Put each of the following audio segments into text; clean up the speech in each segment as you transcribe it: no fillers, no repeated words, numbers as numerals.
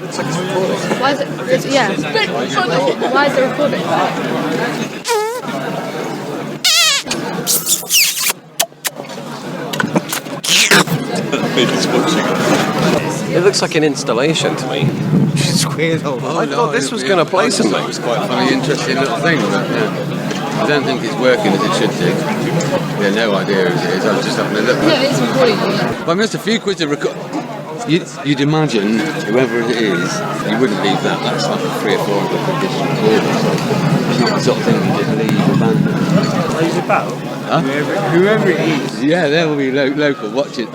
Looks like it's recording. Why is it? Yeah. Why is it recording? It looks like an installation to me. It's weird. I thought this was going to play something. It's quite a funny, interesting little thing, but I don't think it's working as it should do. Yeah, no idea as it is. I was just having a look. No, it's recording. Well, I missed a few quids to record. You'd imagine, whoever it is, you wouldn't leave that. That's like a 3 or 400 quid digital recorder. So it's not the sort of thing you just leave abandoned. What is it about? Huh? Whoever it is. Yeah, they will be local watching.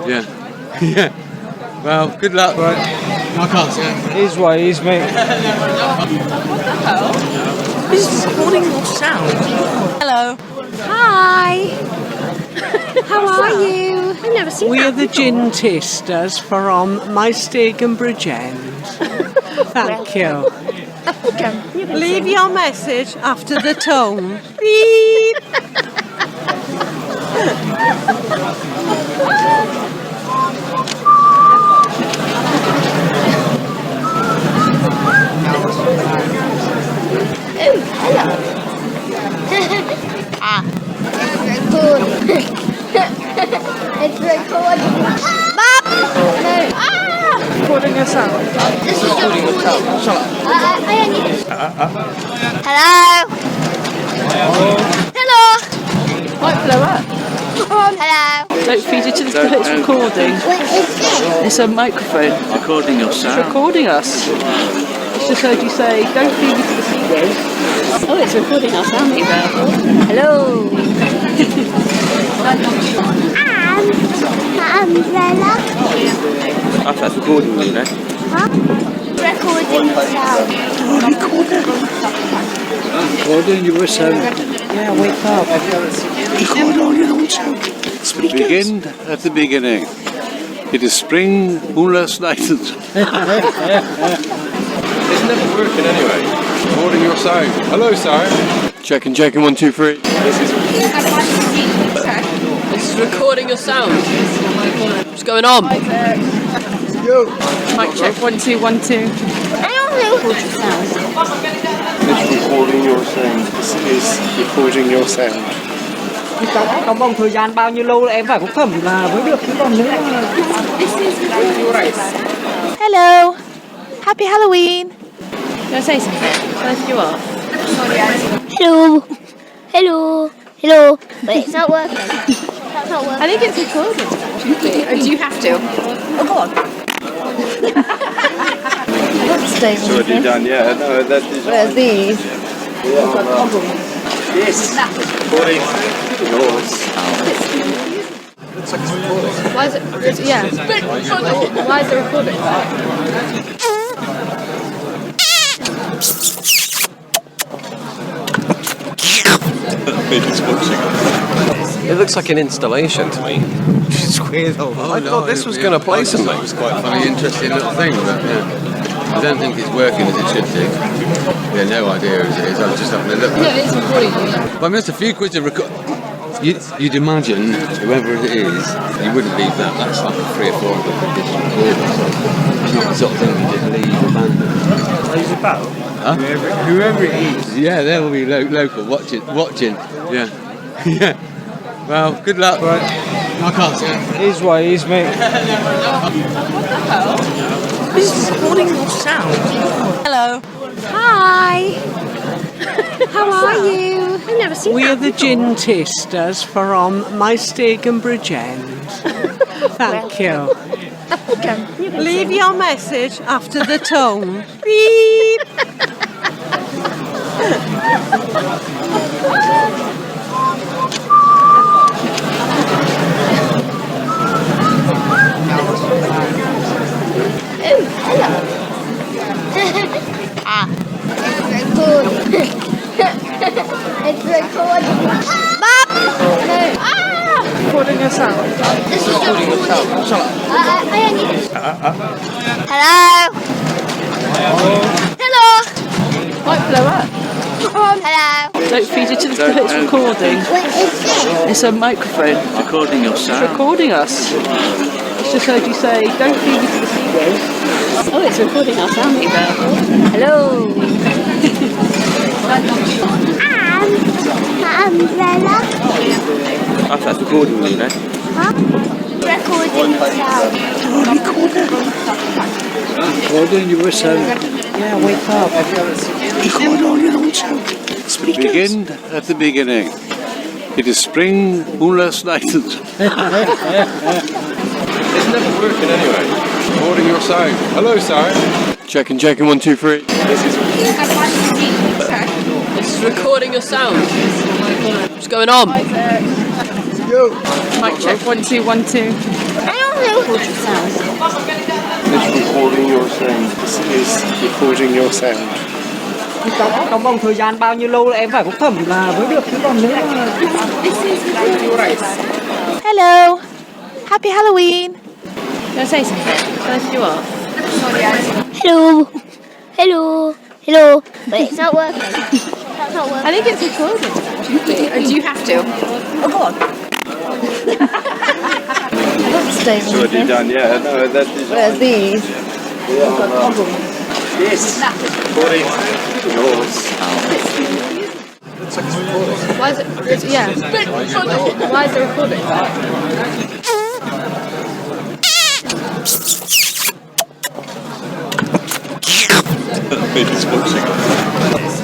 Yeah. Yeah. Well, good luck. Right. I can't see it. He's what he is, mate. This is recording your sound. Hello. Hi. How are you? I've never seen We're that the before. gin tasters from my steak and bridge end. Thank you. Leave your message after the tone. Beep. Oh, hello. It's recording. Mom! No. Recording a sound. This is your recording. I need it. Hello? Hello? Might blow up. Hello? Don't feed it to the it's recording. What is this? It's a microphone. Recording your It's sound. recording us. Just heard you say, don't feed it to the speakers. Oh, it's recording our sound email. Hello. And umbrella. That's recording you, know. Huh? Recording sound. Recording your sound. Yeah, wake up. Record all your own sound. Begin at the beginning. It is spring, moonless night. It's never working anyway. Recording your sound. Hello, sound. Checking, 1, 2, 3. This is recording your sound. What's going on? Mic check, 1 2 1 2. I don't know. It's recording your sound. This is recording your sound. Trong vòng thời gian bao nhiêu lâu là em phải có phẩm là mới được chứ còn nữa. Hello. Happy Halloween. You want to say something? Both you are. Hello. Hello. Hello. Wait, it's not working. That's not working. I think it's recording. Do you have to? Oh, go on. It's already done, yeah. No, that is. Where's these? Yes. Recording your sound. Looks like it's recording. Why is it? Yeah. Why is it recording? It looks like an installation to me. It's weird. I thought this was going to play something. It's quite a funny, interesting little thing, but I don't think it's working as it should do. Yeah, no idea as it is. I was just having a look. No, it's recording. Well, I missed a few quids to record. You'd imagine, whoever it is, you wouldn't leave that. That's like a 3 or 400 quid digital recorder. So it's not the sort of thing you just leave abandoned. What is it about? Huh? Whoever it is. Yeah, they will be local watching. Yeah. Yeah. Well, good luck. Right. I can't see it. He's what he is, mate. This is recording your sound. Hello. Hi. How are you? I've never seen We're that the before. gin tasters from my steak and bridge end. Thank you. Leave your message after the tone. Beep. Oh, hello. It's recording. Mom! No. Recording your sound. This is your recording. I need it. Hello? Hello? Might blow up. Hello? Don't feed it to the it's recording. What is this? It's a microphone. Recording your It's sound. recording us. It's just heard you say, don't feed me to the seagulls. Oh, it's recording our sound email. Hello. Umbrella. That's recording you, no? Huh? Recording sound. Recording your sound. Yeah, wake up. Record all your own sound. Begin at the beginning. It is spring, moonless night. It's never working anyway. Recording your sound. Hello, sound. Checking, 1, 2, 3. This is recording your sound. What's going on? Yo. Mic check 1 2 1 2. I don't know what it sounds. It's recording your sound. This is recording your sound. Trong vòng thời gian bao nhiêu lâu là em phải có phẩm là mới được, chứ còn nếu mà... Hello. Happy Halloween. Can I say something? Can I do what? Hello. Hello. Hello. Wait, it's not working. That's not working. I think it's recording. Do you have to? Oh, go on. It's already done, yeah. No, that is. Where's these? Yes. Recording yours. Why is it? Yeah. Why is it recording?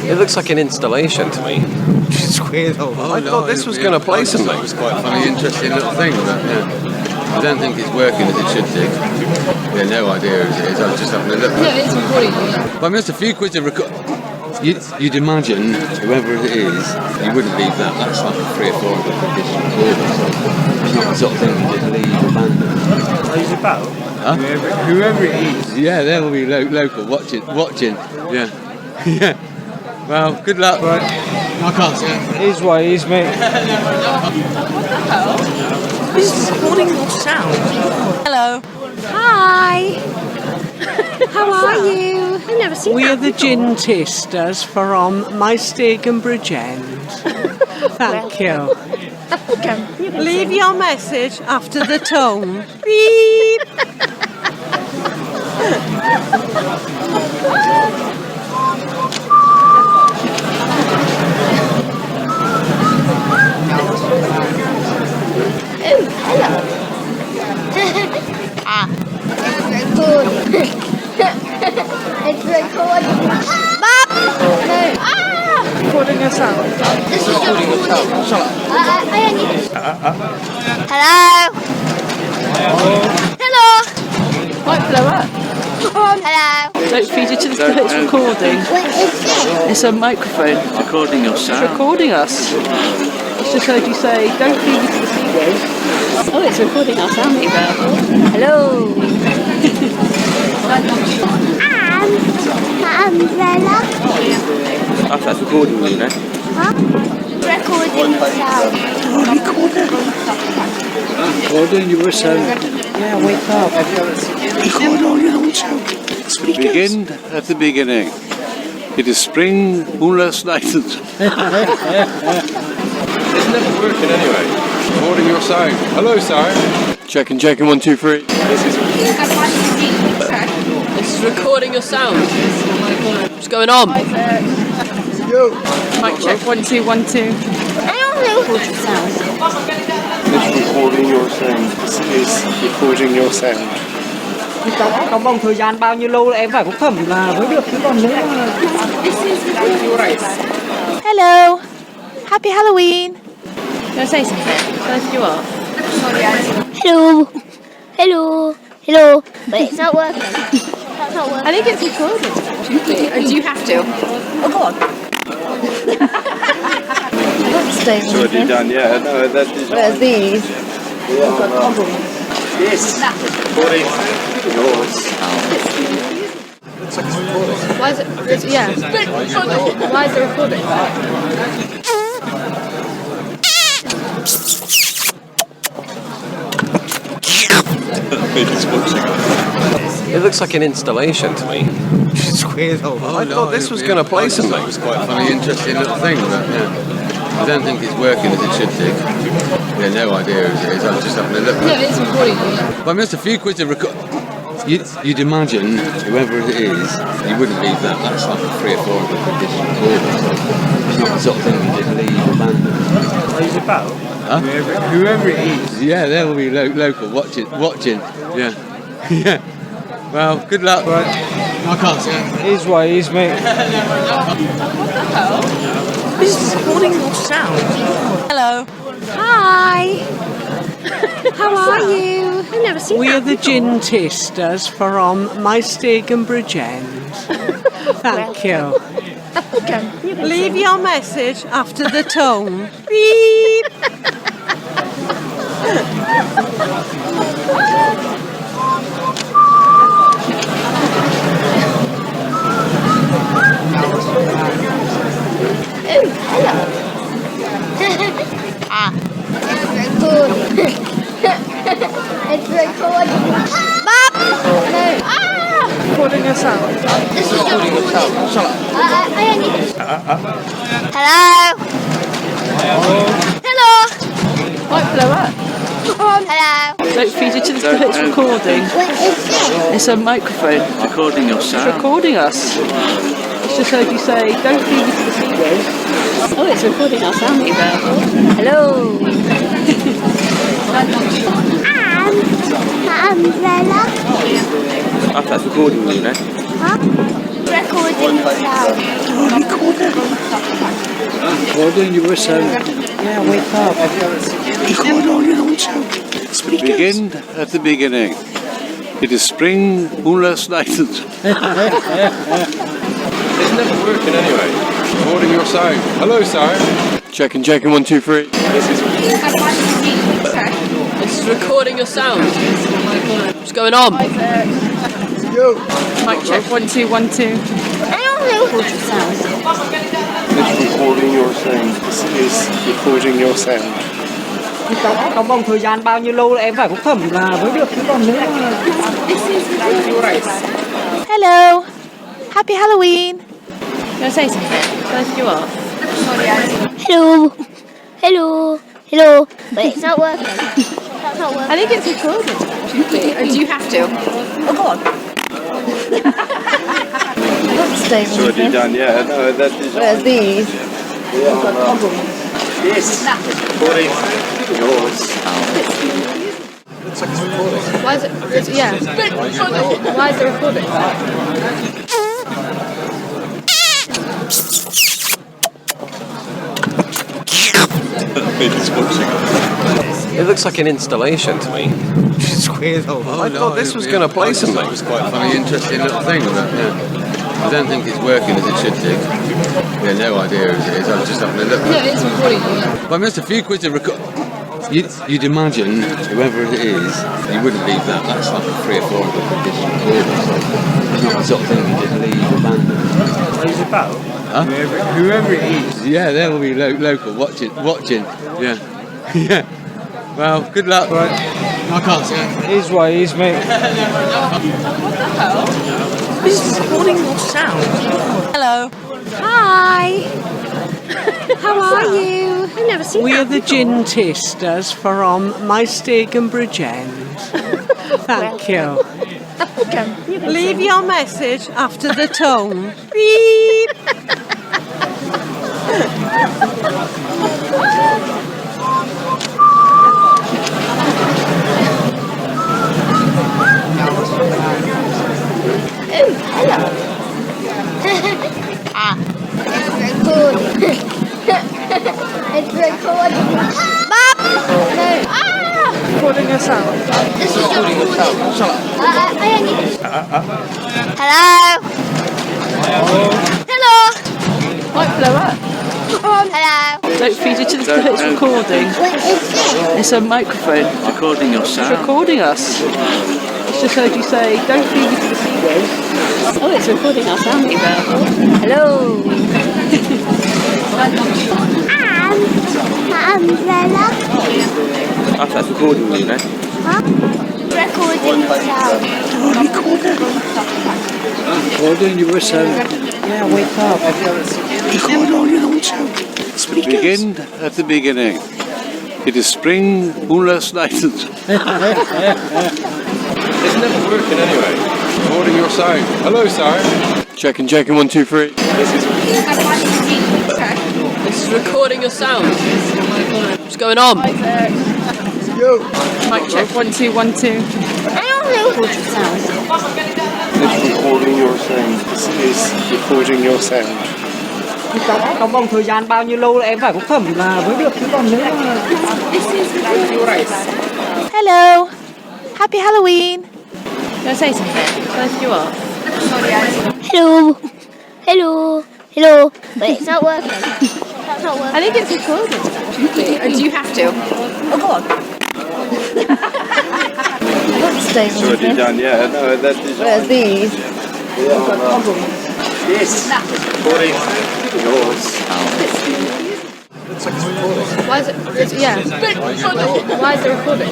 It looks like an installation to me. I thought this was going to play something. It was quite a funny, interesting little thing, but I don't think it's working as it should do. Yeah, no idea as it is. I was just having a look. Yeah, it's recording. But I mean, that's a few quid to record. You'd imagine, whoever it is, you wouldn't leave that. That's like 300 or 400 quid just recording. It's not the sort of thing you just leave abandoned. Who's about? Huh? Whoever it is. Yeah, they'll be local watching. Yeah. Yeah. Well, good luck. Right. I can't see it. He's what he is, mate. This is recording your sound. Hello. Hi. How are you? I've never seen We're that the before. gin tasters from my steak and bridge end. Thank you. Leave your message after the tone. Beep. It's recording. Mom! No. Recording your sound. This is your recording. I need it. Hello? Hello? Might blow up. Hello? Don't feed it to the it's recording. What is this? It's a microphone. Recording your It's sound. recording us. It's just heard you say, don't feed me to the seagulls. Oh, it's recording our sound email. Hello. Umbrella. That's recording you, no? Huh? Recording sound. Recording your sound. Yeah, wake up. Record all your own sound. Begin at the beginning. It is spring, moonless night. It's never working anyway. Recording your sound. Hello, sound. Checking, 1, 2, 3. This is recording your sound. What's going on? Yo. Mic check 1 2 1 2. I don't know what it sounds. It's recording your sound. This is recording your sound. Trong vòng thời gian bao nhiêu lâu là em phải có phẩm là mới được, chứ còn nếu mà... Hello. Happy Halloween. Can I say something? Can I do what? Hello. Hello. Hello. Wait, it's not working. That's not working. I think it's recording. Do you have to? Oh, go on. It's already done, yeah. No, that is. Where's these? Yes. Recording yours. Why is it? Yeah. Why is it recording? It looks like an installation to me. I thought this was going to play something. It was quite a funny, interesting little thing, but I don't think it's working as it should do. Yeah, no idea as it is. I was just having a look. No, it's recording. Well, I missed a few quid to record. You'd imagine, whoever it is, you wouldn't leave that. That's like 300 or 400 quid just recording. So it's not the sort of thing you just leave abandoned. What is it about? Huh? Whoever it is. Yeah, they'll be local watching. Yeah. Yeah. Well, good luck. Right. I can't see it. His way is, mate. This is recording your sound. Hello. Hi. How are you? I've never seen We're that the before. gin tasters from my steak and bridge end. Thank you. Leave your message after the tone. Beep. It's recording. Mom! No. Recording your sound. This is recording your sound. Hello? Hello? Might blow up. Hello? Don't feed it to the it's recording. What is this? It's a microphone. Recording your It's sound. recording us. It's just heard you say, don't feed it to the speakers. Oh, it's recording us, aren't we, there? Hello. Umbrella? That's recording you, no? Huh? Recording sound. Recording your sound. Yeah, wake up. Record all your own sound. Begin at the beginning. It is spring, moonless night. It's never working anyway. Recording your sound. Hello, sound. Checking 1, 2, 3. This is recording your sound. What's going on? Yo. Mic check, 1, 2, 1, 2. I don't know. Record your sound. It's recording your sound. This is recording your sound. Trong vòng thời gian bao nhiêu lâu là em phải có thẩm là mới được, chứ còn nếu mà... Hello. Happy Halloween. You want to say something? Both you are. Hello? Hello? Hello? Wait, it's not working. That's not working. I think it's recorded. Do you have to? Oh, go on. It's already done, yeah. No, that is. Where's these? Yes. Recording yours. Why is it? Yeah. Why is it recording? It looks like an installation to me. It's weird. I thought this was going to play something. It was quite a funny, interesting little thing. But, I don't think it's working as it should do. Yeah, no idea as it is. I was just having a look. No, it's recording. Well, I missed a few quid to record. You'd imagine, whoever it is, you wouldn't leave that. That's like 300 or 400 quid just recording. So it's not the sort of thing you just leave abandoned. What is it about? Huh? Whoever it is. Yeah, they'll be local watching. Yeah. Yeah. Well, good luck. Right. I can't see it. His way is, mate. This is recording your sound. Hello. Hi. How are you? I've never seen We're that the before. gin tasters from my steak and bridge end. Thank you. Leave your message after the tone. Beep. It's recording. Mom! No. Recording your sound. This is recording your sound. Hello? Hello? Might blow up. Hello? Don't feed it to the it's recording. What is this? It's a microphone. Recording your It's sound. recording us. It's just heard you say, don't feed it to the speakers. Oh, it's recording us, aren't we, there? Hello. Umbrella? That's recording you, no? Huh? Recording sound. Recording your sound. Yeah, wake up. Record all your own sound. Begin at the beginning. It is spring last night. It's never working anyway. Recording your sound. Hello, sound. Checking, 1, 2, 3. This is recording your sound. What's going on? Yo. Mic check, 1, 2, 1, 2. It's recording your sound. This is recording your sound. Trong vòng thời gian bao nhiêu lâu là em phải có phẩm là mới được, chứ còn nếu mà... Hello. Happy Halloween. Can I say something? First you are. Hello. Hello. Hello. But it's not working. That's not working. I think it's recording. Do you have to? Oh, go on. It's already done, yeah. No, that is. Where's these? Yes. Recording yours. Why is it? Yeah. Why is it recording?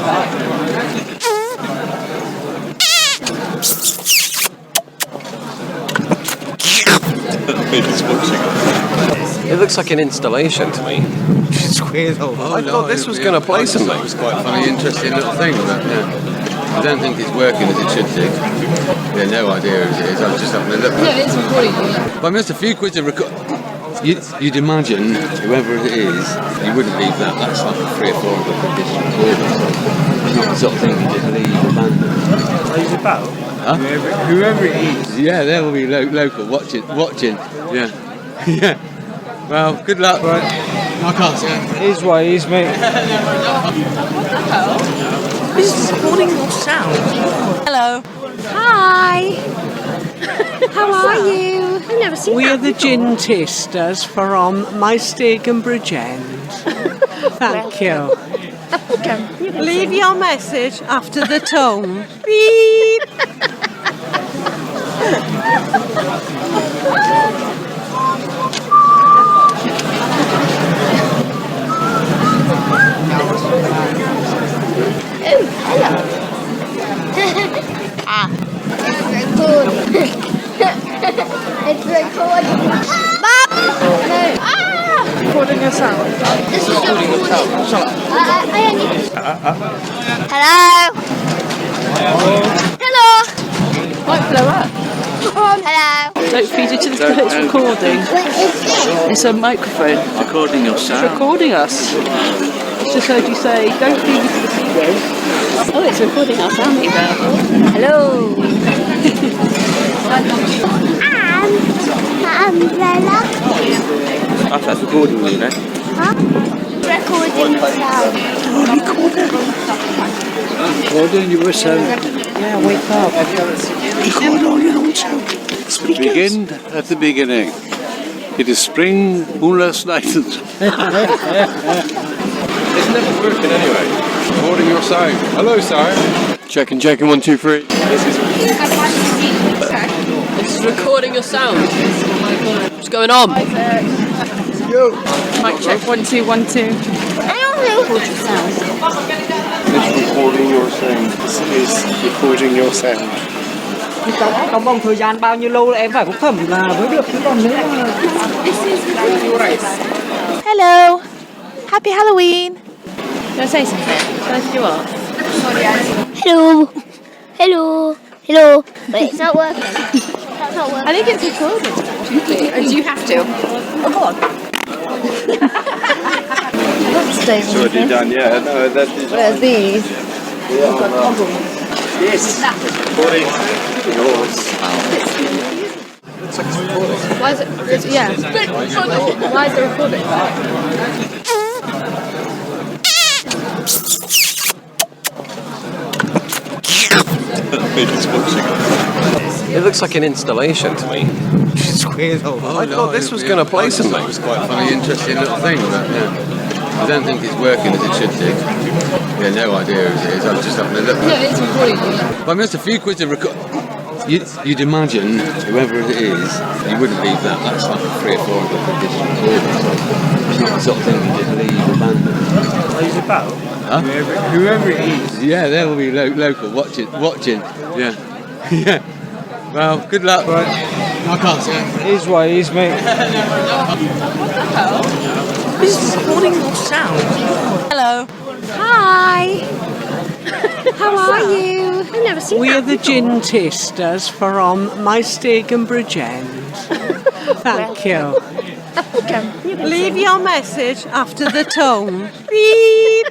It looks like an installation to me. It's weird. I thought this was going to play something. It's quite a funny, interesting little thing, but yeah. I don't think it's working as it should do. Yeah, no idea as it is. I was just having a look. Yeah, it's recording. But I missed a few quids of You'd imagine, whoever it is, you wouldn't leave that. That's like 3 or 4 of them that just recorded. It's not the sort of thing you just leave abandoned. What is it about? Huh? Whoever it is. Yeah, they will be local watching. Yeah. Yeah. Well, good luck. Right. I can't see it. His ways, mate. This is recording your sound. Hello. Hi. How are you? I've never seen We're that the before. gin tasters from my steak and Bridgend. Thank you. Leave your message after the tone. Beep. It's recording. Mom! No. Ah! Recording your sound. This is recording your sound. Hello. Hello. Might blow up. Hello. Don't feed it to the it's recording. It's a microphone. Recording your It's sound. recording us. Just heard you say, don't feed it to the seagulls. Oh, it's recording our sound email. Hello. Umbrella. That's recording you, no? Huh? Recording the sound. Recording your sound. Yeah, wake up. Record all your own sound. Begin at the beginning. It is spring last night. It's never working anyway. Recording your sound. Hello, sound. Checking, 1, 2, 3. This is recording your sound. What's going on? Yo. Mic check, 1, 2, 1, 2. Record your sound. It's recording your sound. This is recording your sound. Trong vòng thời gian bao nhiêu lâu là em phải có phẩm là mới được, chứ còn nếu mà... Hello. Happy Halloween. Can I say something? First you are. Hello. Hello. Hello. But it's not working. That's not working. I think it's recording. Do you have to? Oh, go on. It's already done, yeah. No, that is. Where's these? Yes. Recording yours. Why is it? Yeah. Why is it recording? It looks like an installation to me. It's weird. I thought this was going to play something. It's quite a funny, interesting little thing, but yeah. I don't think it's working as it should do. Yeah, no idea as it is. I was just having a look. Yeah, it's recording. But I missed a few quids of You'd imagine, whoever it is, you wouldn't leave that. That's like 3 or 4 of them that just recorded. It's not the sort of thing you just leave abandoned. What is it about? Huh? Whoever it is. Yeah, they will be local watching. Yeah. Yeah. Well, good luck. Right. I can't see it. His ways, mate. This is recording your sound. Hello. Hi. How are you? I've never seen We're that the before. gin tasters from my steak and Bridgend. Thank you. Welcome. Leave your message after the tone. Beep.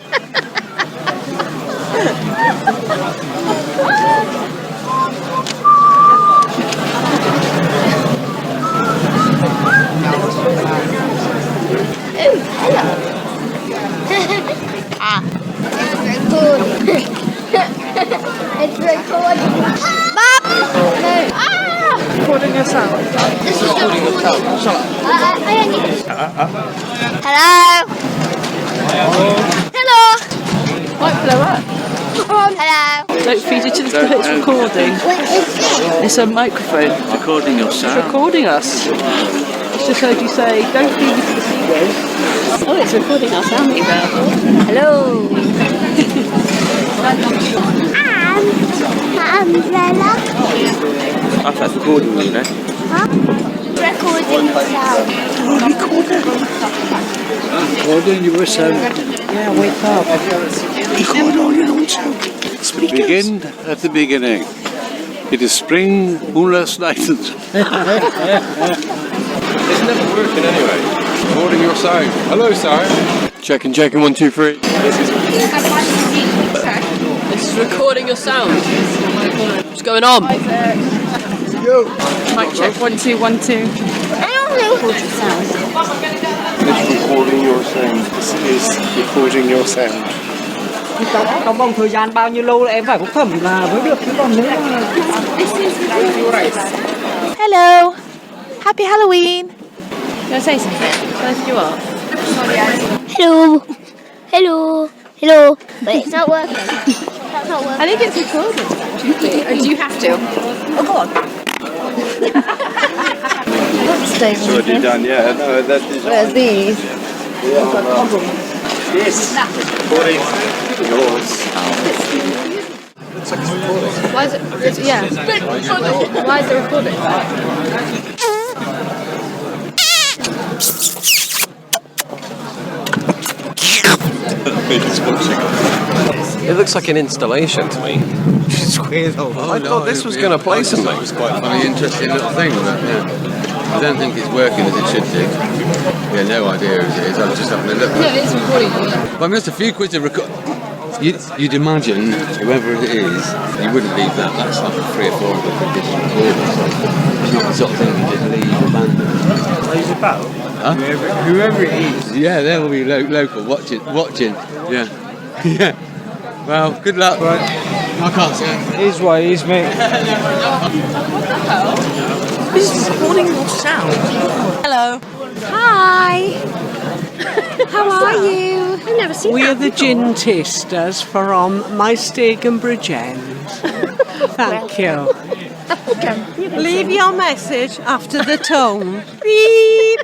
Oh, hello. It's recording. Bob! No. Recording your sound. This is recording your sound. Hello. Hello. Might blow up. Hello. Don't feed it to the it's recording. It's a microphone. Recording your It's sound. recording us. It's just heard you say, don't feed it to the seagulls. Oh, it's recording our sound email. Hello. Umbrella. That's recording you, know. Recording sound. Recording your sound. Yeah, wake up. Record all your own sound. Begin at the beginning. It is spring, moonless night. It's never working anyway. Recording your sound. Hello, sound. Checking, 1, 2, 3. This is recording your sound. What's going on? Yo. Mic check, 1, 2, 1, 2. Record your sound. It's recording your sound. This is recording your sound. Trong vòng thời gian bao nhiêu lâu là em phải phúc thẩm là mới được chứ còn nếu mà... Hello. Happy Halloween. You want to say something? Tell us who you are. Hello. Hello. Hello. But it's not working. That's not working. I think it's recorded. Do you have to? Oh, go on. It's already done, yeah. No, that is. Where's these? Yes. Recording yours. Why is it? Yeah. Why is it recording? It looks like an installation to me. I thought this was going to play something. It was quite a funny, interesting little thing, but yeah. I don't think it's working as it should do. Yeah, no idea as it is. I was just having a look. No, it's recording. Well, I mean, just a few quid to record. You'd imagine, whoever it is, you wouldn't leave that. That's like 3 or 4 of them just recorded. It's not the sort of thing you just leave abandoned. What is it about? Huh? Whoever it is. Yeah, they'll be local watching. Yeah. Yeah. Well, good luck. Right. I can't say. It is what it is, mate. This is recording your sound. Hello. Hi. How are you? I've never seen We're that the before. gin tasters from my steak and Bridgend. Thank you. Welcome. Leave your message after the tone. Beep.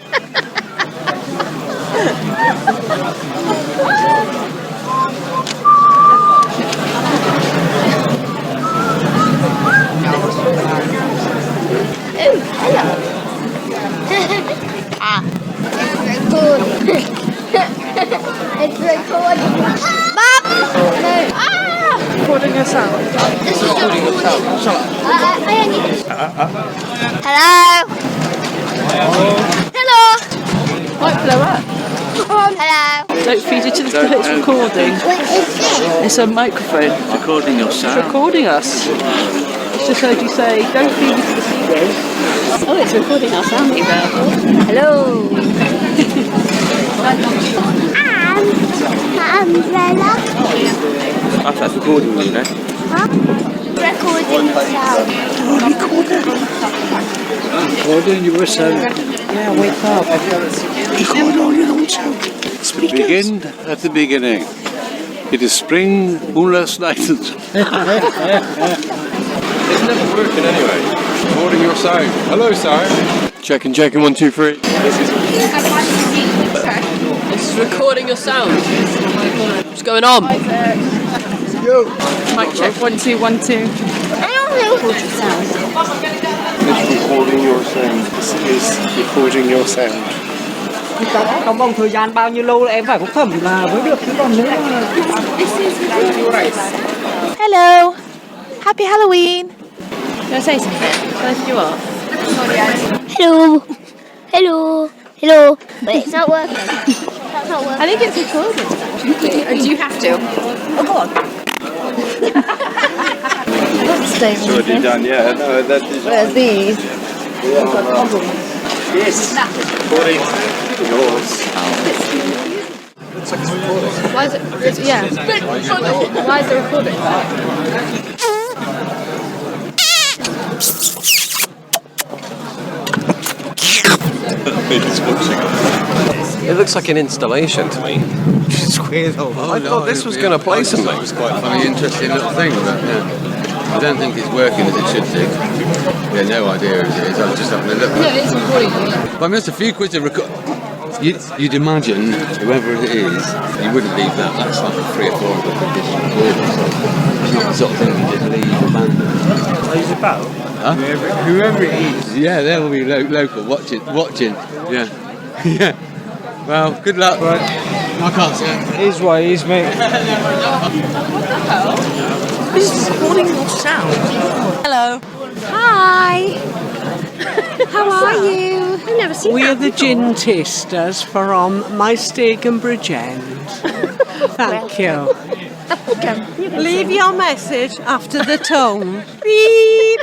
Oh, hello. It's recording. Bob! No. Recording your sound. This is recording your sound. Hello. Hello. Might blow up. Hello. Don't feed it to the it's recording. It's a microphone. Recording your It's sound. recording us. It's just heard you say, don't feed it to the seagulls. Oh, it's recording our sound email. Hello. Umbrella. That's recording you, know. Recording sound. Recording your sound. Yeah, wake up. Record all your own sound. Begin at the beginning. It is spring, moonless night. It's never working anyway. Recording your sound. Hello, sound. Checking, 1, 2, 3. This is recording your sound. What's going on? Yo. Mic check, 1, 2, 1, 2. Record your sound. It's recording your sound. This is recording your sound. Trong vòng thời gian bao nhiêu lâu là em phải phúc thẩm là mới được, chứ còn nếu mà... Hello. Happy Halloween. Can I say something? Can I lift you up? Hello. Hello. Hello. But it's not working. That's not working. I think it's recorded. Do you have to? Oh, go on. It's already done, yeah. No, that is... Where's these? Yes. Recording yours. Why is it? Yeah. Why is it recording? It looks like an installation to me. It's weird, though. I thought this was going to play something. It was quite a funny, interesting little thing, but yeah. I don't think it's working as it should do. Yeah, no idea as it is. I was just having a look. No, it's recording. But I missed a few quids of record. You'd imagine, whoever it is, you wouldn't leave that. That's like 3 or 4 of them just recording. So it's not the sort of thing you just leave abandoned. What is it about? Huh? Whoever it is. Yeah, they'll be local watching. Yeah. Yeah. Well, good luck. Right. I can't see it. His ways, mate. This is recording your sound. Hello. Hi. How are you? I've never seen We're that the before. gin tasters from my steak and Bridgend. Thank you. Leave your message after the tone. Beep.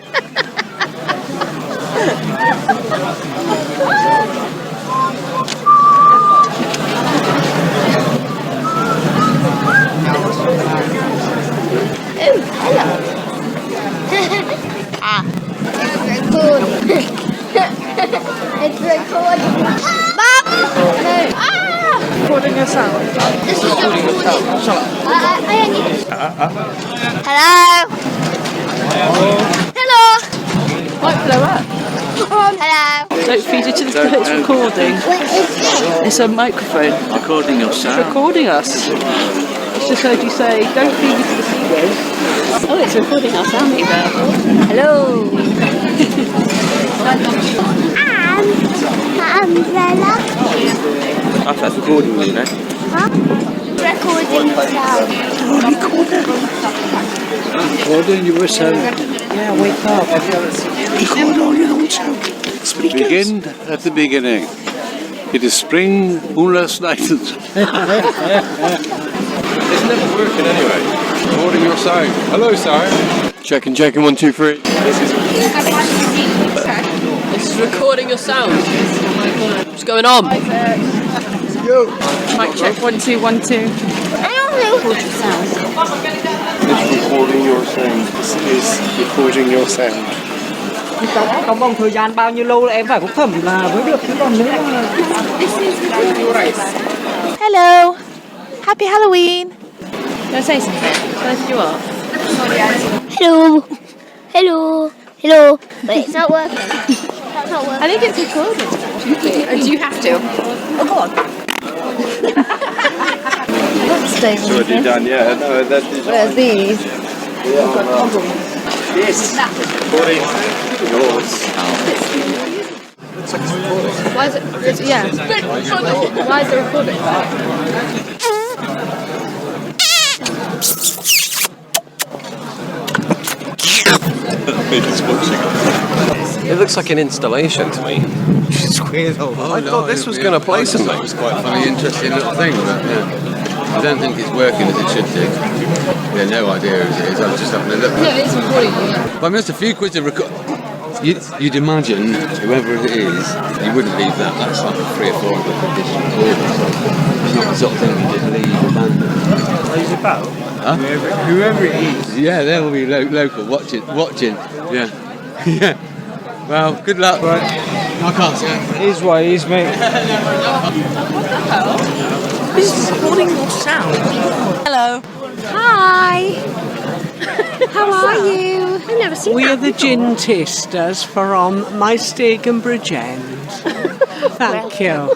It's recording. Mom! No. Ah! Recording your sound. This is recording your sound. I need... Hello? Hello? Might blow up. Hello? Don't feed it to the spirit, it's recording. It's a microphone. Recording your It's sound. recording us. It's just heard you say, don't feed it to the seagulls. Oh, it's recording our sound email. Hello. Umbrella? That's recording you, know? Recording sound. Recording yourself. Yeah, wake up. Record all your own sound. Begin at the beginning. It is spring, moonless night. It's never working anyway. Recording your sound. Hello, sound. Checking, 1, 2, 3. This is recording your sound. What's going on? Yo. Mic check, 1, 2, 1, 2. Record your sound. It's recording your sound. This is recording your sound. Trong vòng thời gian bao nhiêu lâu là em phải phúc thẩm là mới được, chứ còn nếu mà... Hello. Happy Halloween. Can I say something? Can I lift you up? Hello. Hello. Hello. But it's not working. That's not working. I think it's recorded. Do you have to? Oh, go on. It's already done, yeah. No, that is... Where's these? Yes. Recording yours. Why is it? Yeah. Why is it recording? It looks like an installation to me. It's weird, though. I thought this was going to play something. It was quite a funny, interesting little thing, but yeah. I don't think it's working as it should do. Yeah, no idea as it is. I was just having a look. No, it's recording. But I missed a few quids of record. You'd imagine, whoever it is, you wouldn't leave that. That's like 3 or 4 of them just recording. So it's not the sort of thing you just leave abandoned. What is it about? Huh? Whoever it is. Yeah, they'll be local watching. Yeah. Yeah. Well, good luck. Right. I can't see it. His ways, mate. This is recording your sound. Hello. Hi. How are you? I've never seen We're that the before. gin tasters from my steak and Bridgend. Thank you.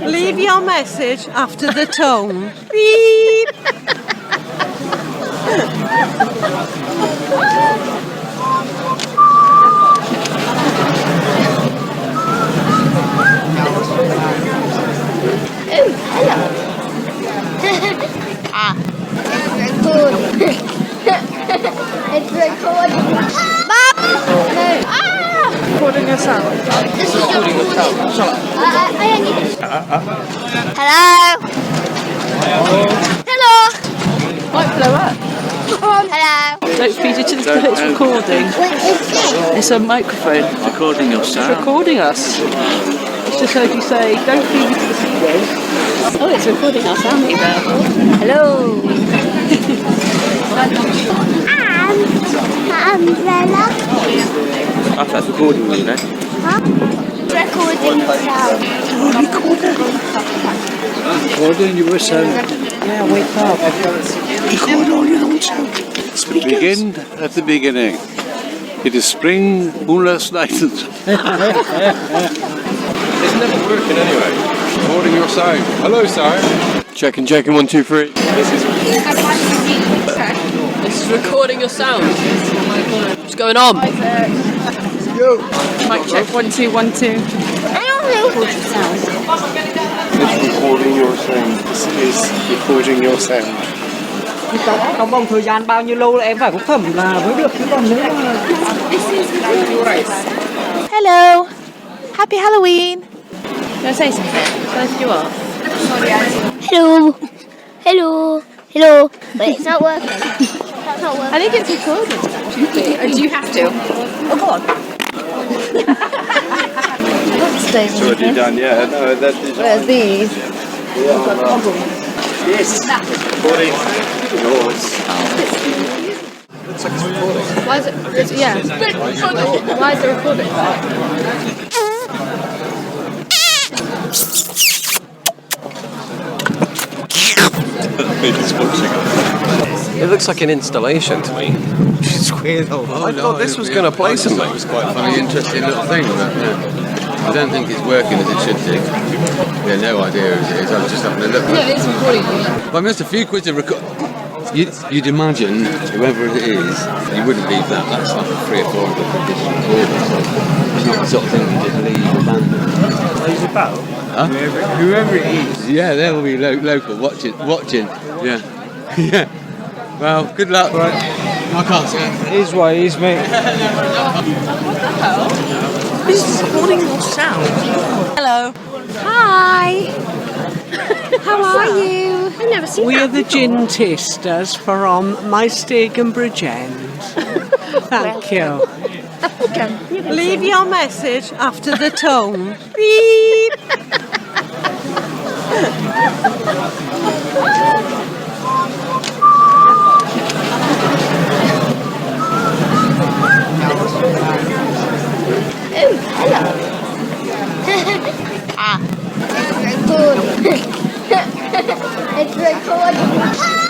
Leave your message after the tone. Beep. recording your sound. Recording your sound. Hello. Hello. Might blow up. Hello. Don't feed it to the it's recording. It's a microphone. Recording your It's sound. recording us. It's just heard you say, don't feed it to the speakers. Oh, it's recording our sound email. Hello. Umbrella. That's recording you, know. Recording sound. Recording your sound. Yeah, wake up. Record all your own sound. Begin at the beginning. It is spring, moonless night. It's never working anyway. Recording your sound. Hello, sound. Checking, 1, 2, 3. This is recording your sound. What's going on? Mic check, 1 2 1 2. It's recording your sound. This is recording your sound. Trong vòng thời gian bao nhiêu lâu là em phải có phẩm là mới được, chứ còn nếu mà... Hello. Happy Halloween. You want to say something? First you are. Hello. Hello. Hello. But it's not working. That's not working. I think it's recorded. Or do you have to? Oh, go on. It's already done, yeah. No, that is. Where's these? Yes. Recording yours. Why is it? Yeah. Why is it recording? It looks like an installation to me. It's weird. I thought this was going to play something. It was quite a funny, interesting little thing, but yeah. I don't think it's working as it should do. Yeah, no idea as it is. I was just having a look. Yeah, it's recording. Well, I missed a few quids of record. You'd imagine, whoever it is, you wouldn't leave that. That's like 3 or 4 of the digital recorders. So it's not the sort of thing you just leave abandoned. Huh? Whoever it is. Yeah, they'll be local watching. Yeah. Yeah. Well, good luck. Right. I can't see it. He's what he's mate. This is recording your sound. Hello. Hi. How are you? I've never seen We're that the before. gin tasters from my steak and Bridgend. Thank you. Leave your message after the tone. Beep. It's recording.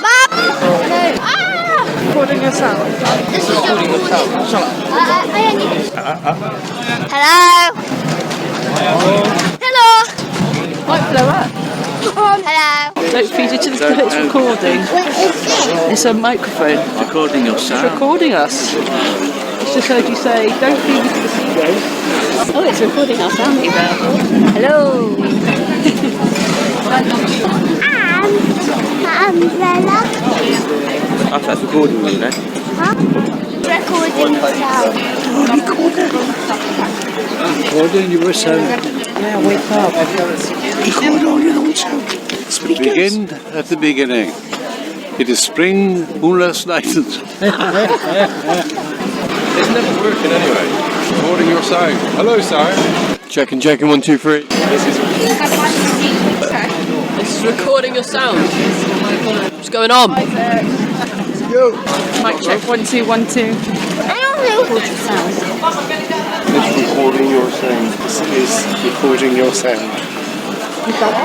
Mom! No. Recording your sound. This is recording your sound. Hello. Hello. Might blow up. Hello. Don't feed it to the it's recording. It's a microphone. Recording your It's sound. recording us. It's just heard you say, don't feed it to the speakers. Oh, it's recording our sound email. Hello. Umbrella. That's recording you, know. Recording sound. Recording your sound. Yeah, wake up. Record all your own sound. Begin at the beginning. It is spring, moonless night. It's never working anyway. Recording your sound. Hello, sound. Checking, 1, 2, 3. This is recording your sound. What's going on? Mic check, 1 2 1 2. It's recording your sound. This is recording your sound.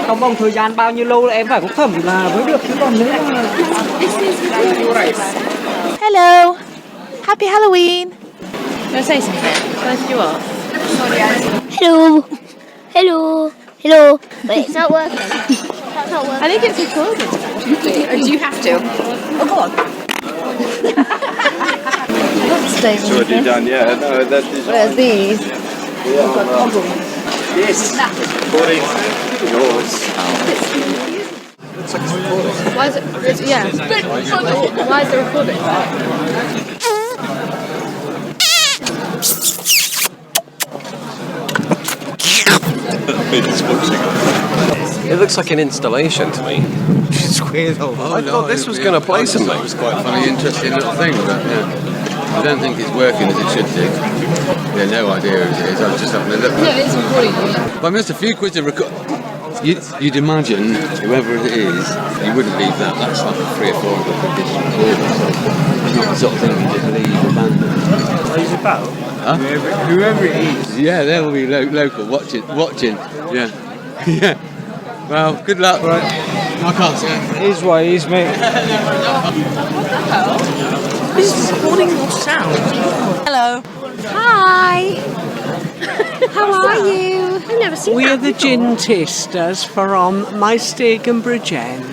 Trong vòng thời gian bao nhiêu lâu là em phải có phẩm là mới được, chứ còn nếu mà... Hello. Happy Halloween. You want to say something? First you are. Hello. Hello. Hello. But it's not working. That's not working. I think it's recorded. Or do you have to? Oh, go on. It's already done, yeah. No, that is. Where's these? Yes. Recording yours. Why is it? Yeah. Why is it recording? It looks like an installation to me. I thought this was going to play something. It was quite a funny, interesting little thing, but yeah. I don't think it's working as it should do. Yeah, no idea as it is. I was just having a look. No, it's recording. But I missed a few quid to record. You'd imagine, whoever it is, you wouldn't leave that. That's like 3 or 4 of them this recording. It's not the sort of thing you just leave abandoned. What is it about? Huh? Whoever it is. Yeah, they'll be local watching. Yeah. Yeah. Well, good luck. Right. I can't see it. His way is, mate. This is recording your sound. Hello. Hi. How are you? I've never seen We're that the before. gin tasters from my steak and bridge end.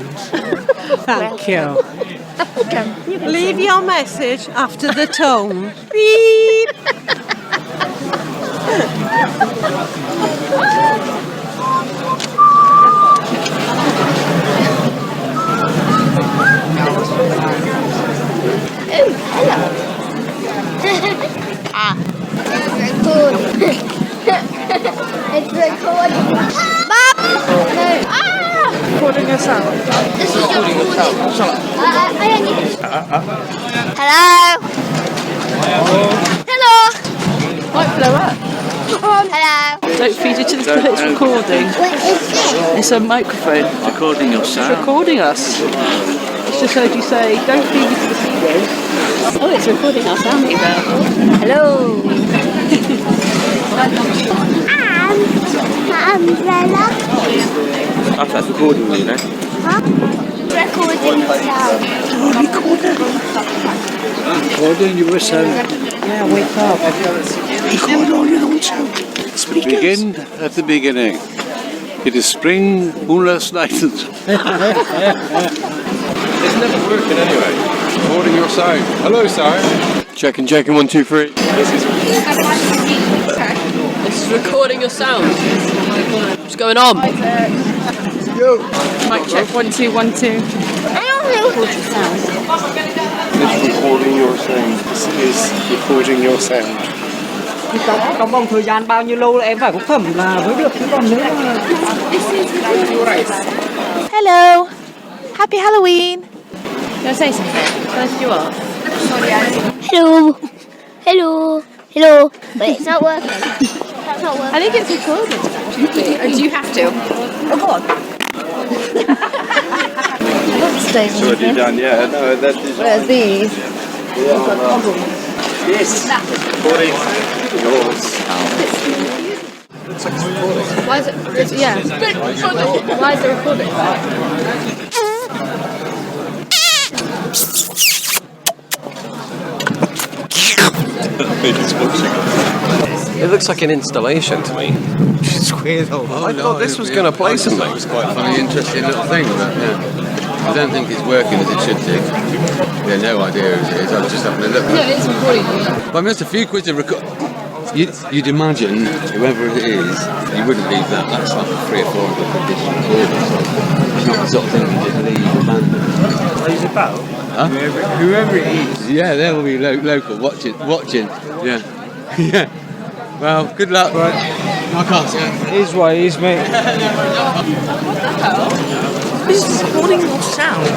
Thank you. Welcome. Leave your message after the tone. Beep. Oh, hello. It's recording. Bob! No. Recording your sound. This is Recording your sound. Hello. Hello. Might blow up. Hello. Don't feed it to the it's recording. What is this? It's a microphone. Recording your It's sound. recording us. It's just heard you say, don't feed it to the seagulls. Oh, it's recording our sound email. Hello. Umbrella. That's recording you, know. Recording sound. Recording your sound. Yeah, wake up. Record all your own sound. Begin at the beginning. It is spring, moonless night. It's never working anyway. Recording your sound. Hello, sound. Checking, 1, 2, 3. This is recording your sound. What's going on? Mic check, 1, 2, 1, 2. It's recording your sound. This is recording your sound. Trong vòng thời gian bao nhiêu lâu là em phải có phẩm là mới được, chứ còn nếu mà... Hello. Happy Halloween. You want to say something? Tell us who you are. Hello. Hello. Hello. But it's not working. That's not working. I think it's recording. Or do you have to? Come on. It's already done, yeah. No, that is... Where's these? Yes. Recording your sound. Why is it? Yeah. Why is it recording? It looks like an installation to me. I thought this was going to play something. It was quite a funny, interesting little thing, but yeah. I don't think it's working as it should do. Yeah, no idea as it is. I was just having a look. No, it's recording. But I missed a few quid to record. You'd imagine, whoever it is, you wouldn't leave that. That's like 3 or 4 of them this recording. It's not the sort of thing you just leave abandoned. What is it about? Huh? Whoever it is. Yeah, they'll be local watching. Yeah. Yeah. Well, good luck. Right. I can't see it. His way is, mate. This is recording your sound.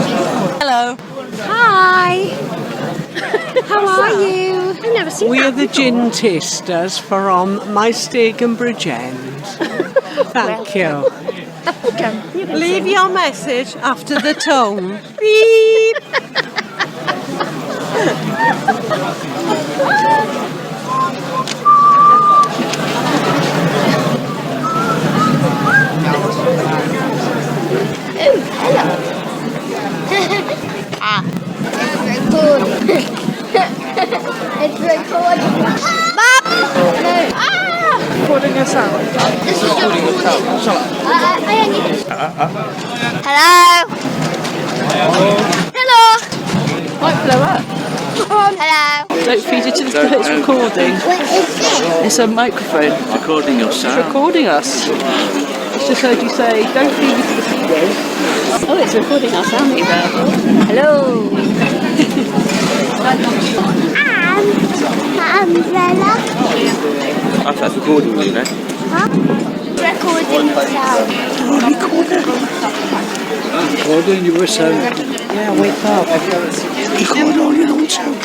Hello. Hi. How are you? I've never seen We're that the before. gin tasters from my steak and bridge end. Thank you. Welcome. Leave your message after the tone. Beep. Oh, hello. It's recording. Bob! No. Recording your sound. This is Recording your sound. Hello. Hello. Might blow up. Hello. Don't feed it to the it's recording. What is this? It's a microphone. Recording your It's sound. recording us. It's just heard you say, don't feed it to the seagulls. Oh, it's recording our sound email. Hello. Umbrella. That's recording you, know. Huh? recording the sound. Recording your sound. Yeah, wake up. Record all your own sound.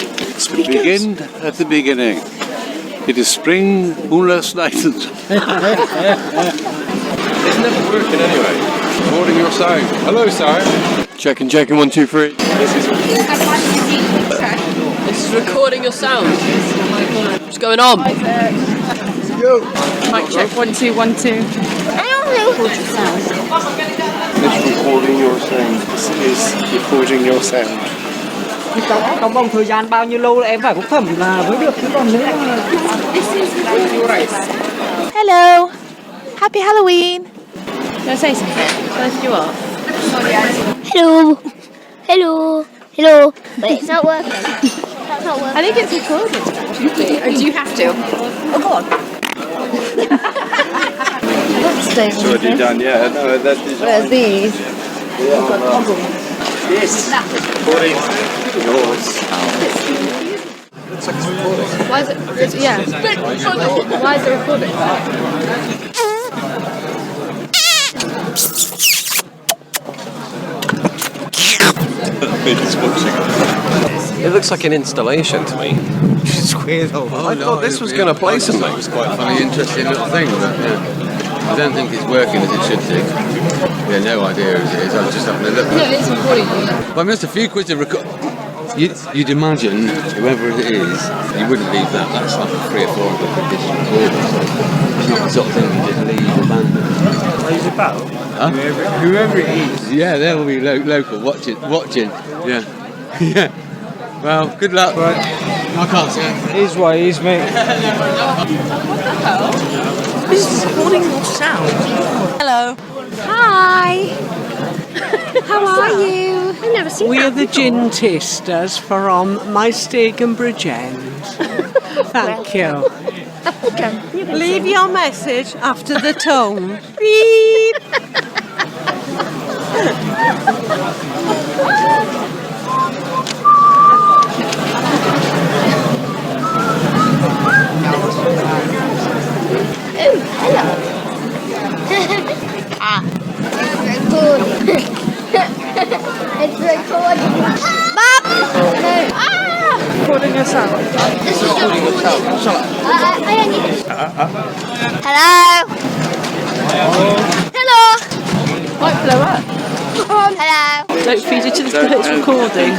Begin at the beginning. It is spring, moonless night. It's never working anyway. Recording your sound. Hello, sir. Checking, 1, 2, 3. This is recording your sound. What's going on? Mic check, 1, 2, 1, 2. Record your sound. It's recording your sound. This is recording your sound. Trong vòng thời gian bao nhiêu lâu là em phải có phẩm là mới được chứ còn nếu mà... Hello. Happy Halloween. Can I say something? Shall I lift you up? Hello. Hello. Hello. But it's not working. That's not working. I think it's recorded. Or do you have to? Oh, go on. It's already done, yeah. No, that is... Where's these? Yes. Recording yours. Looks like it's recording. Why is it? Yeah. Why is it recording? It looks like an installation to me. I thought this was going to play something. It's quite a funny, interesting little thing, but I don't think it's working as it should do. Yeah, no idea as it is. I was just having a look. No, it's recording. But I missed a few quids of record. You'd imagine, whoever it is, you wouldn't leave that. That's like 3 or 4 of the condition recorders. It's not the sort of thing you just leave abandoned. Who's about? Huh? Whoever it is. Yeah, they'll be local watching. Yeah. Yeah. Well, good luck. Right. I can't see it. His ways, mate. This is recording your sound. Hello. Hi. How are you? I've never seen We're that the before. gin tasters from my steak and Bridgend. Thank you. Leave your message after the tone. Beep. Oh, hello. It's recording. Bob! No. Recording your sound. This is recording your sound. I need this. Hello. Hello. Might blow up. Hello. Don't feed it to the spirit, it's recording.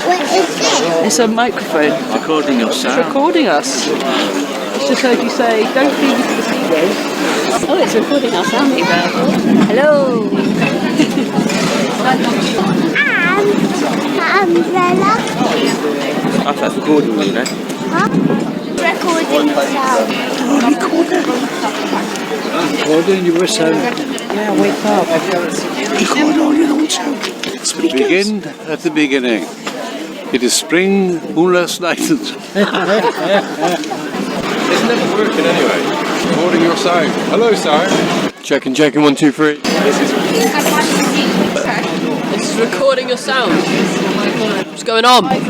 It's a microphone. Recording your It's sound. recording us. It's just heard you say, don't feed it to the seagulls. Oh, it's recording our sound email. Hello. Umbrella. That's recording you, know? Huh? Recording the sound. Recording your sound. Yeah, wake up. Record all your own sound. Begin at the beginning. It is spring, moonless night. It's never working anyway. Recording your sound. Hello, sir. Checking, 1, 2, 3. This is recording your sound. What's going on? Mic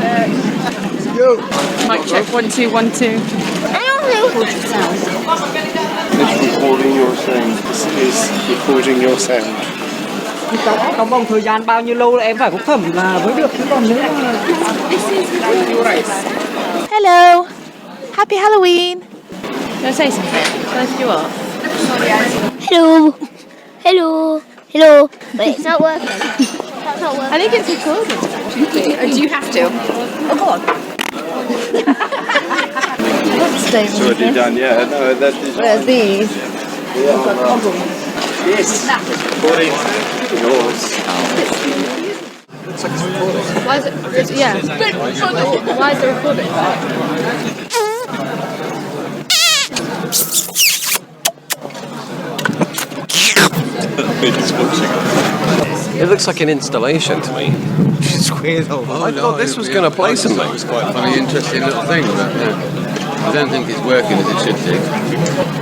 check, 1, 2, 1, 2. Record your sound. It's recording your sound. This is recording your sound. Trong vòng thời gian bao nhiêu lâu là em phải có phẩm là mới được chứ còn nếu mà... Hello. Happy Halloween. Can I say something? Shall I lift you up? Hello. Hello. Hello. But it's not working. That's not working. I think it's recorded. Or do you have to? Oh, go on. It's already done, yeah. No, that is... Where's these? Yes. Recording yours. Looks like it's recording. Why is it? Yeah. Why is it recording? It looks like an installation to me. I thought this was going to play something. It's quite a funny, interesting little thing, but I don't think it's working as it should do.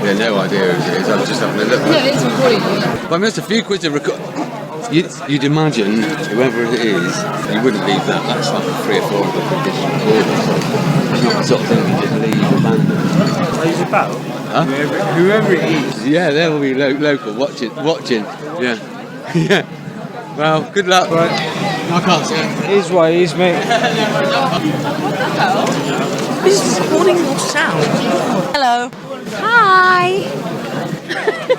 Yeah, no idea as it is. I was just having a look. No, it's recording. But I missed a few quids of record. You'd imagine, whoever it is, you wouldn't leave that. That's like 3 or 4 of the condition recorded, so it's not the sort of thing you just leave abandoned. Who's about? Huh? Whoever it is. Yeah, they'll be local watching. Yeah. Yeah. Well, good luck. Right. I can't see it. He's what he's, mate. This is recording your sound. Hello. Hi.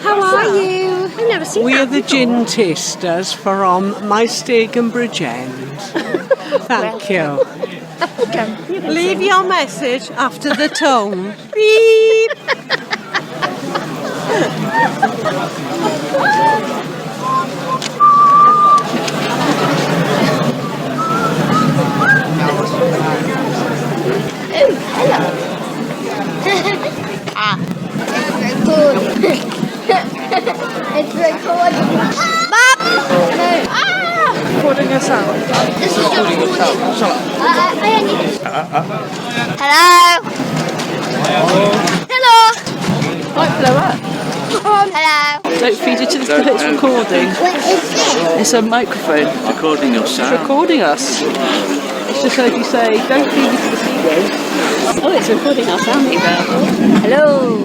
How are you? I've never seen We're that the before. gin tasters from my steak and Bridgend. Thank you. Leave your message after the tone. Beep. It's recording. Mom! No. Recording your sound. This is recording your sound. Hello? Hello? Might blow up. Hello? Don't feed it to the it's recording. What is this? It's a microphone. Recording your It's sound. recording us. It's just heard you say, don't feed it to the seagulls. Oh, it's recording our sound email. Hello.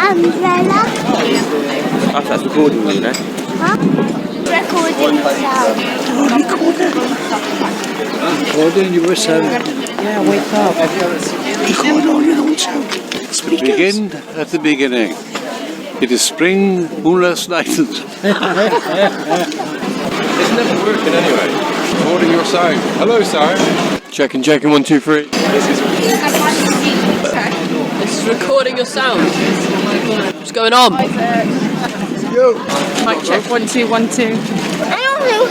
Umbrella? That's recording you, no? Huh? Recording sound. Recording your sound. Yeah, wake up. Record all your own sound. Begin at the beginning. It is spring, moonless night. It's never working anyway. Recording your sound. Hello, sound. Checking, 1, 2, 3. This is recording your sound. What's going on? Mic check, 1, 2, 1, 2. I don't know.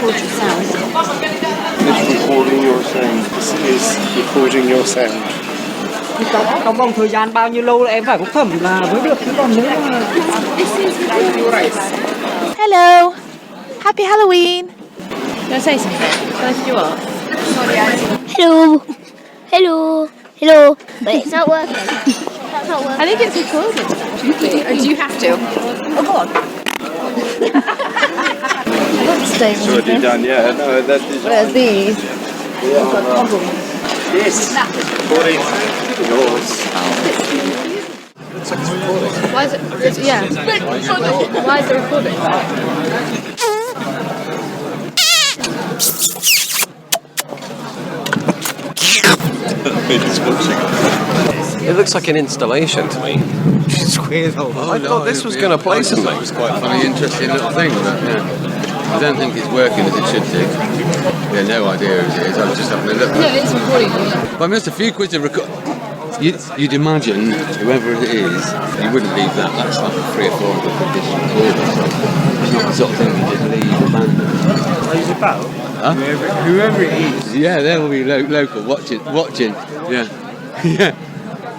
It's recording your sound. This is recording your sound. Trong vòng thời gian bao nhiêu lâu là em phải có phẩm là mới được, chứ còn nếu mà... Hello. Happy Halloween. Don't say something. Tell us who you are. Hello. Hello. Hello. Wait, it's not working. That's not working. I think it's recording. Do you have to? Oh, go on. It's already done, yeah. No, that is... Where's these? Yes. Recording your sound. Why is it? Yeah. Why is it recording? It looks like an installation to me. I thought this was going to play something. It was quite a funny, interesting little thing, but yeah. I don't think it's working as it should do. Yeah, no idea as it is. I was just having a look. No, it's recording. But I missed a few quids of record. You'd imagine, whoever it is, you wouldn't leave that. That's like 3 or 4 of the condition recorded, so it's not the sort of thing you just leave abandoned. Who's about? Huh? Whoever it is. Yeah, they'll be local watching. Yeah. Yeah.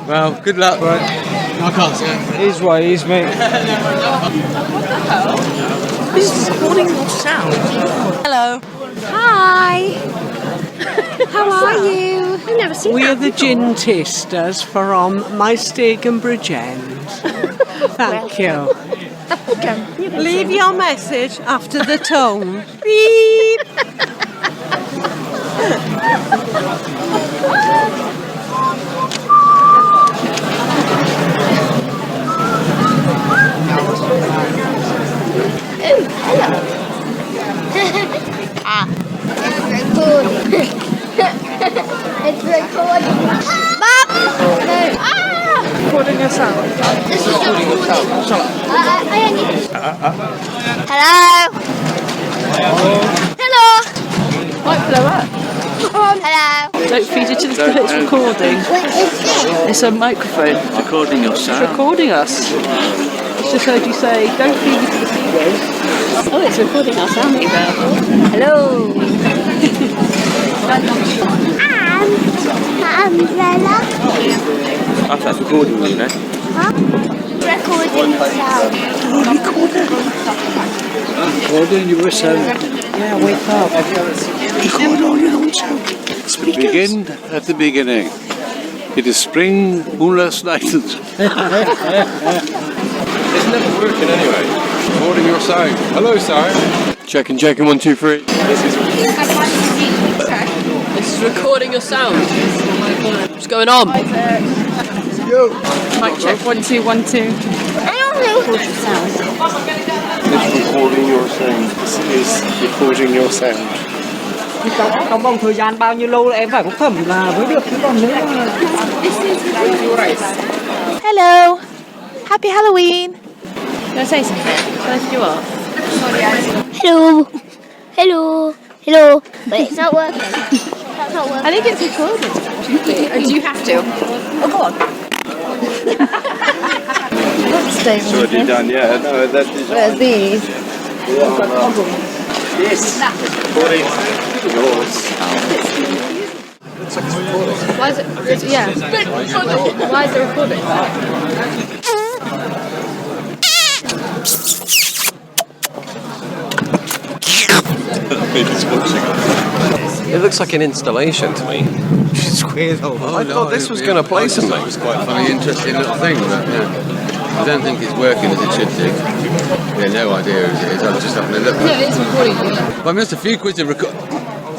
Well, good luck. Right. I can't see it. He's what he's, mate. This is recording your sound. Hello. Hi. How are you? I've never seen We're that the before. gin tasters from my steak and Bridgend. Thank you. Leave your message after the tone. Beep. It's recording. Mom! No. Recording your sound. This is recording your sound. Hello? Hello? Might blow up. Hello? Don't feed it to the it's recording. What is this? It's a microphone. Recording your It's sound. recording us. It's just heard you say, don't feed it to the seagulls. Oh, it's recording our sound email. Hello. Umbrella? That's recording you, no? Huh? Recording sound. Recording your sound. Yeah, wake up. Record all your own sound. Begin at the beginning. It is spring, moonless night. It's never working anyway. Recording your sound. Hello, sir. Checking, 1, 2, 3. This is recording your sound. What's going on? Yo. Mic check 1 2 1 2. Record your sound. It's recording your sound. This is recording your sound. Trong vòng thời gian bao nhiêu lâu là em phải có phẩm là mới được, chứ còn nếu mà... Hello. Happy Halloween. Can I say something? Can I do what? Hello. Hello. Hello. But it's not working. That's not working. I think it's recorded. Do you have to? Oh, go on. So they done, yeah. No, that is. Where's these? Yes. Recording yours. Why is it? Yeah. Why is it recording? It looks like an installation to me. Squirrel. I thought this was going to play something. It was quite a funny, interesting little thing, but yeah. I don't think it's working as it should do. Yeah, no idea as it is. I was just having a look. No, it's recording. Well, I missed a few quids to record.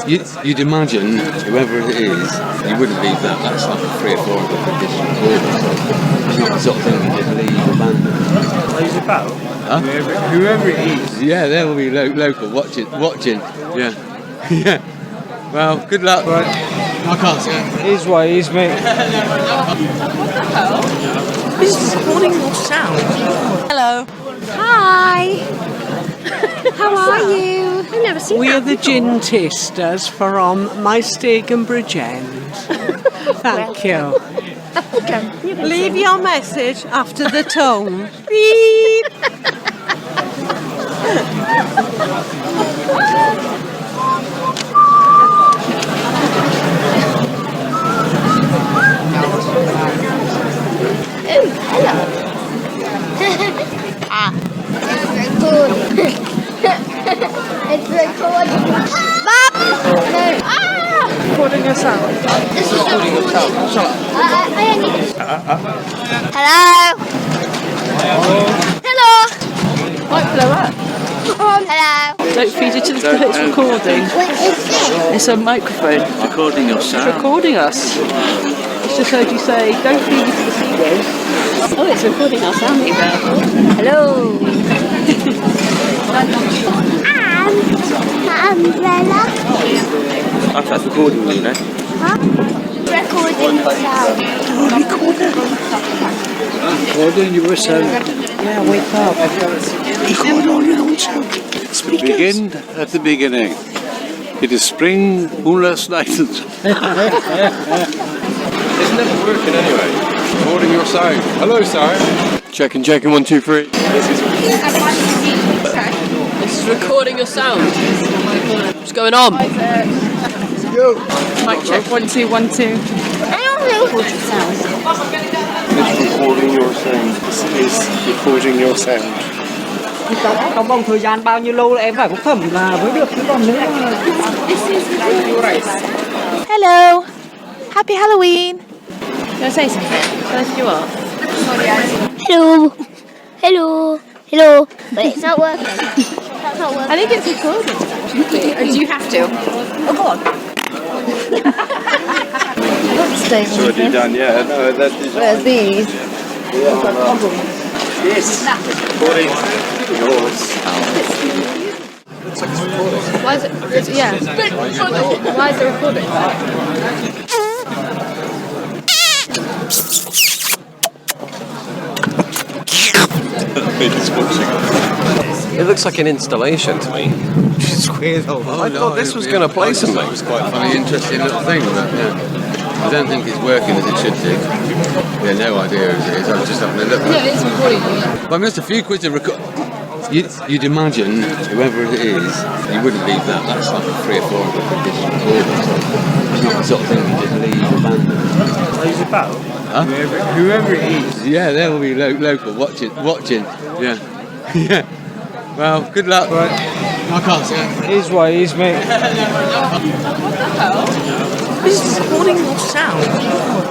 You'd imagine, whoever it is, you wouldn't leave that. That's like a 3 or 400 quid dish recorder. It's not the sort of thing you just leave abandoned. Who's it about? Huh? Whoever it is. Yeah, they'll be local watching. Yeah. Yeah. Well, good luck. Right. I can't see it. His ways, mate. This is recording your sound. Hello. Hi. How are you? I've never seen We're that the before. gin tasters from my steak and Bridgend. Thank you. Leave your message after the tone. Beep. Oh, hello. It's recording. Mom! No. Recording your sound. This is recording your sound. I need it. Hello. Hello. Might blow up. Hello. Don't feed it to the it's recording. What is this? It's a microphone. Recording your It's sound. recording us. It's just heard you say, don't feed it to the seagulls. Oh, it's recording our sound email. Hello. Umbrella. That's recording you, know. Recording the sound. Recording your sound. Yeah, wake up. Record all your own sound. Begin at the beginning. It is spring, moonless night. It's never working anyway. Recording your sound. Hello, sir. Checking, 1, 2, 3. This is recording your sound. What's going on? Yo. Mic check 1 2 1 2. Record your sound. It's recording your sound. This is recording your sound. Trong vòng thời gian bao nhiêu lâu là em phải có phẩm là mới được, chứ còn nếu mà... Hello. Happy Halloween. Can I say something? Can I do what? Hello. Hello. Hello. But it's not working. That's not working. I think it's recorded. Do you have to? Oh, go on. So they done, yeah. No, that is. Where's these? Yes. Recording yours. Why is it? Yeah. Why is it recording? It looks like an installation to me. Squirrel. I thought this was going to play something. It was quite a funny, interesting little thing, but yeah. I don't think it's working as it should do. Yeah, no idea as it is. I was just having a look. No, it's recording. Well, I missed a few quids to record. You'd imagine, whoever it is, you wouldn't leave that. That's like a 3 or 400 quid dish recorder. It's not the sort of thing you just leave abandoned. Who's it about? Huh? Whoever it is. Yeah, they'll be local watching. Yeah. Yeah. Well, good luck. Right. I can't see it. His ways, mate. This is recording your sound.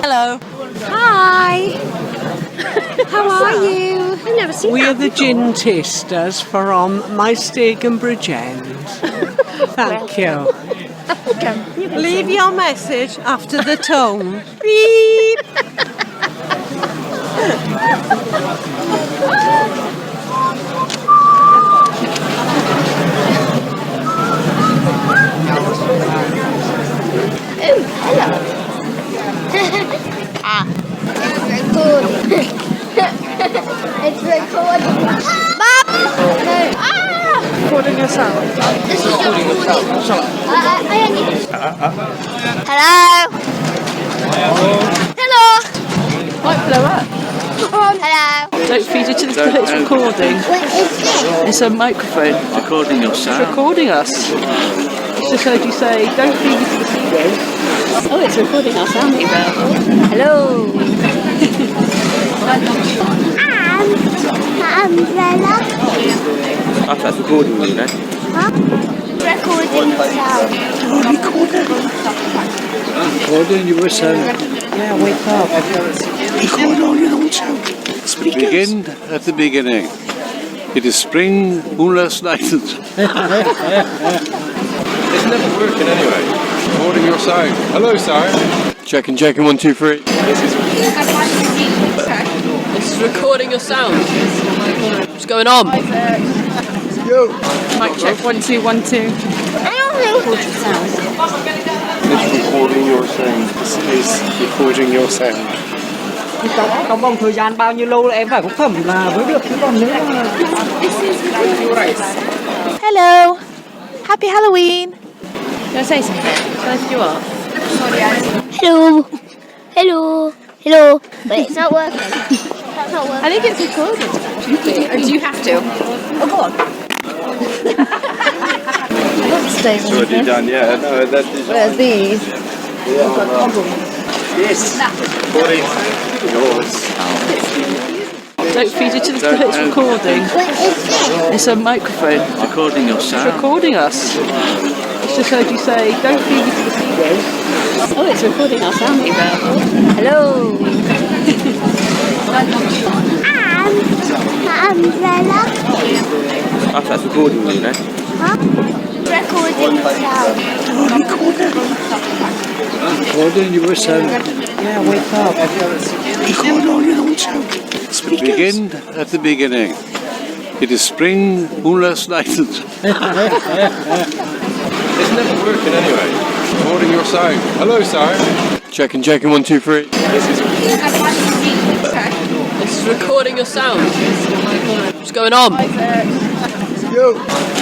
Hello. Hi. How are you? I've never We're the gin tasters from my steak and Bridgend. Thank you. Leave your message after the tone. Beep. It's recording. Mom! No. Recording yourself. This is recording yourself. Hello? Hello? Might blow up. Hello? Don't feed it to the phone, it's recording. It's a microphone. Recording your It's sound. recording us. Just heard you say, don't feed it to the seagulls. Oh, it's recording our sound email. Hello. Umbrella? That's recording you, know? Huh? Recording sound. Recording your sound. Yeah, wake up. Record all your own sound. Begin at the beginning. It is spring, moonless night. It's never working anyway. Recording your sound. Hello, sir. Checking, 1, 2, 3. This is recording your sound. What's going on? Mic check, 1, 2, 1, 2. It's recording your sound. This is recording your sound. Trong vòng thời gian bao nhiêu lâu là em phải có phẩm là mới được chứ còn nếu mà... Hello. Happy Halloween. You want to say something? Tell us who you are. Hello? Hello? Hello? But it's not working. That's not working. I think it's recording. Or do you have to? Oh, go on. It's already done, yeah. No, that is... Where's these? Yes. Recording yours. Don't feed it to the phone, it's recording. It's a microphone. Recording your It's sound. recording us. Just heard you say, don't feed it to the seagulls. Oh, it's recording our sound email. Hello. Umbrella? That's recording you, know? Huh? Recording sound. Recording your sound. Yeah, wake up. Record all your own sound. Begin at the beginning. It is spring, moonless night. It's never working anyway. Recording your sound. Hello, sir. Checking, 1, 2, 3. This is recording your sound. What's going on?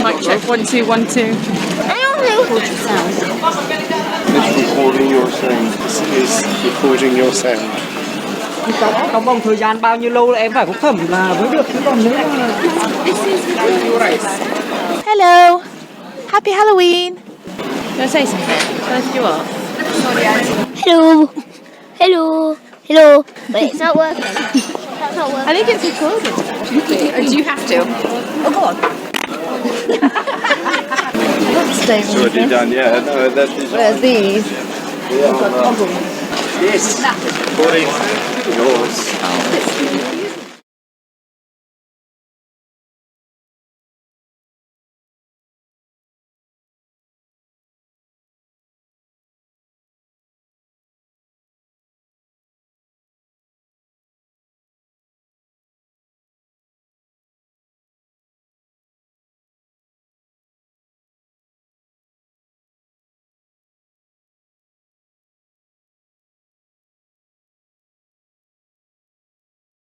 Mic check, 1, 2, 1, 2. It's recording your sound. This is recording your sound. Trong vòng thời gian bao nhiêu lâu là em phải có phẩm là mới được chứ còn nếu mà... Hello. Happy Halloween. You want to say something? Tell us who you are. Hello? Hello? Hello? But it's not working. That's not working. I think it's recording. Or do you have to? Oh, go on. It's already done, yeah. No, that is... Where's these? Yes. Recording yours.